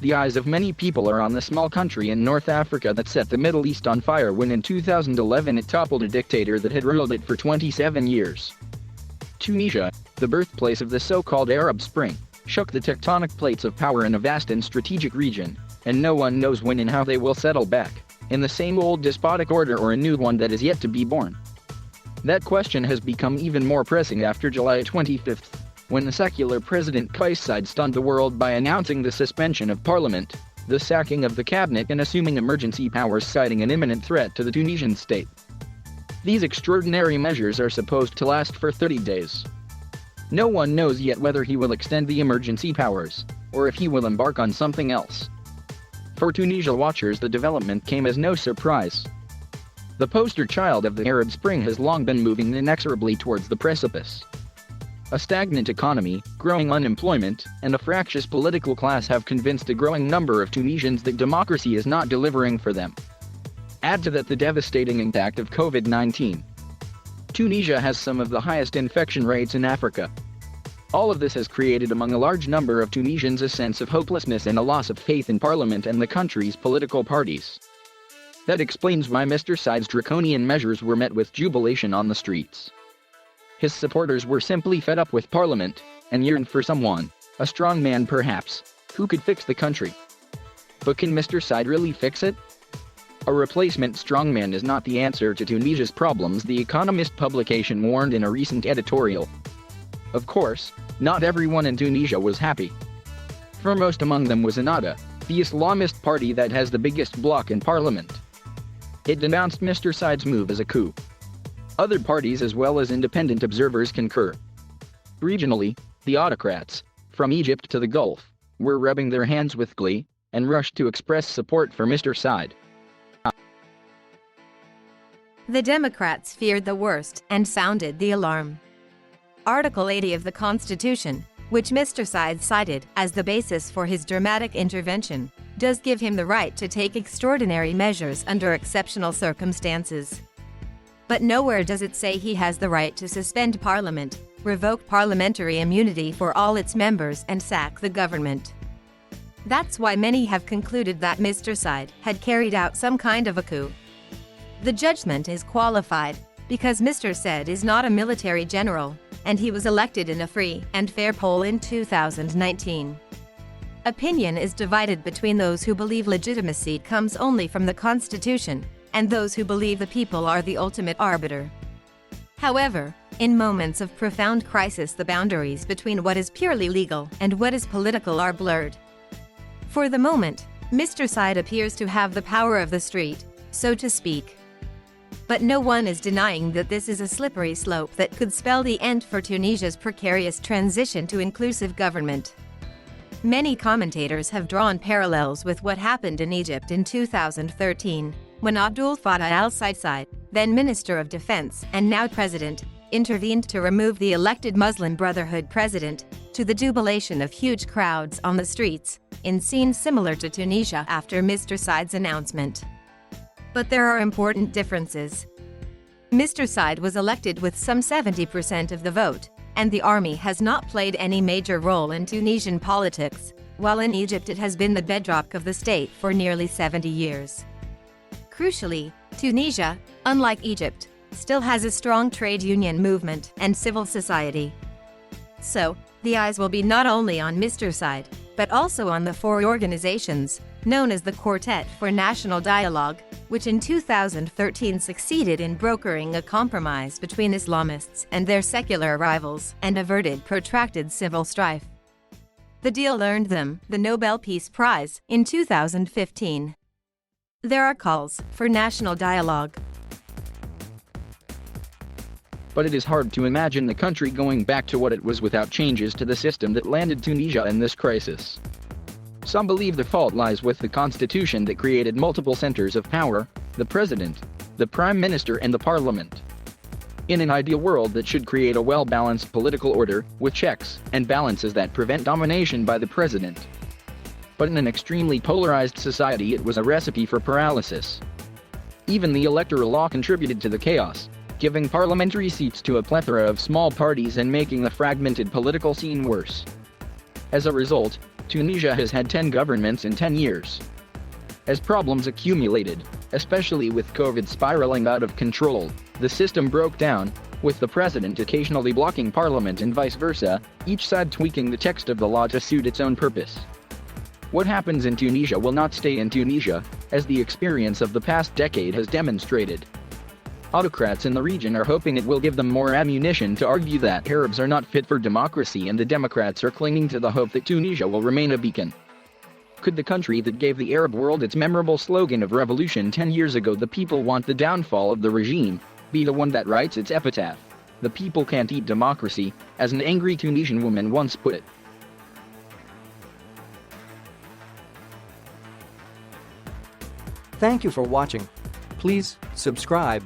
The eyes of many people are on the small country in North Africa that set the Middle East on fire when in 2011 it toppled a dictator that had ruled it for 27 years. Tunisia, the birthplace of the so-called Arab Spring, shook the tectonic plates of power in a vast and strategic region, and no one knows when and how they will settle back, in the same old despotic order or a new one that is yet to be born. That question has become even more pressing after July 25, when the secular President Kais Saied stunned the world by announcing the suspension of parliament, the sacking of the cabinet and assuming emergency powers, citing an imminent threat to the Tunisian state. These extraordinary measures are supposed to last for 30 days. No one knows yet whether he will extend the emergency powers, or if he will embark on something else. For Tunisia watchers, the development came as no surprise. The poster child of the Arab Spring has long been moving inexorably towards the precipice. A stagnant economy, growing unemployment, and a fractious political class have convinced a growing number of Tunisians that democracy is not delivering for them. Add to that the devastating impact of COVID-19. Tunisia has some of the highest infection rates in Africa. All of this has created among a large number of Tunisians a sense of hopelessness and a loss of faith in parliament and the country's political parties. That explains why Mr. Said's draconian measures were met with jubilation on the streets. His supporters were simply fed up with parliament, and yearned for someone, a strong man perhaps, who could fix the country. But can Mr. Said really fix it? A replacement strongman is not the answer to Tunisia's problems, The Economist publication warned in a recent editorial. Of course, not everyone in Tunisia was happy. Foremost among them was Ennahda, the Islamist party that has the biggest bloc in parliament. It denounced Mr. Said's move as a coup. Other parties as well as independent observers concur. Regionally, the autocrats, from Egypt to the Gulf, were rubbing their hands with glee, and rushed to express support for Mr. Said. The Democrats feared the worst and sounded the alarm. Article 80 of the Constitution, which Mr. Said cited as the basis for his dramatic intervention, does give him the right to take extraordinary measures under exceptional circumstances. But nowhere does it say he has the right to suspend parliament, revoke parliamentary immunity for all its members and sack the government. That's why many have concluded that Mr. Said had carried out some kind of a coup. The judgment is qualified because Mr. Said is not a military general, and he was elected in a free and fair poll in 2019. Opinion is divided between those who believe legitimacy comes only from the Constitution and those who believe the people are the ultimate arbiter. However, in moments of profound crisis, the boundaries between what is purely legal and what is political are blurred. For the moment, Mr. Said appears to have the power of the street, so to speak. But no one is denying that this is a slippery slope that could spell the end for Tunisia's precarious transition to inclusive government. Many commentators have drawn parallels with what happened in Egypt in 2013, when Abdel Fattah al-Sisi, then Minister of Defense and now President, intervened to remove the elected Muslim Brotherhood president, to the jubilation of huge crowds on the streets, in scenes similar to Tunisia after Mr. Said's announcement. But there are important differences. Mr. Said was elected with some 70% of the vote, and the army has not played any major role in Tunisian politics, while in Egypt it has been the bedrock of the state for nearly 70 years. Crucially, Tunisia, unlike Egypt, still has a strong trade union movement and civil society. So, the eyes will be not only on Mr. Said, but also on the four organizations, known as the Quartet for National Dialogue, which in 2013 succeeded in brokering a compromise between Islamists and their secular rivals and averted protracted civil strife. The deal earned them the Nobel Peace Prize in 2015. There are calls for national dialogue. But it is hard to imagine the country going back to what it was without changes to the system that landed Tunisia in this crisis. Some believe the fault lies with the constitution that created multiple centers of power, the president, the prime minister and the parliament. In an ideal world that should create a well-balanced political order, with checks and balances that prevent domination by the president. But in an extremely polarized society it was a recipe for paralysis. Even the electoral law contributed to the chaos, giving parliamentary seats to a plethora of small parties and making the fragmented political scene worse. As a result, Tunisia has had 10 governments in 10 years. As problems accumulated, especially with COVID spiraling out of control, the system broke down, with the president occasionally blocking parliament and vice versa, each side tweaking the text of the law to suit its own purpose. What happens in Tunisia will not stay in Tunisia, as the experience of the past decade has demonstrated. Autocrats in the region are hoping it will give them more ammunition to argue that Arabs are not fit for democracy, and the Democrats are clinging to the hope that Tunisia will remain a beacon. Could the country that gave the Arab world its memorable slogan of revolution 10 years ago, "The people want the downfall of the regime," be the one that writes its epitaph? "The people can't eat democracy," as an angry Tunisian woman once put it. Thank you for watching. Please subscribe.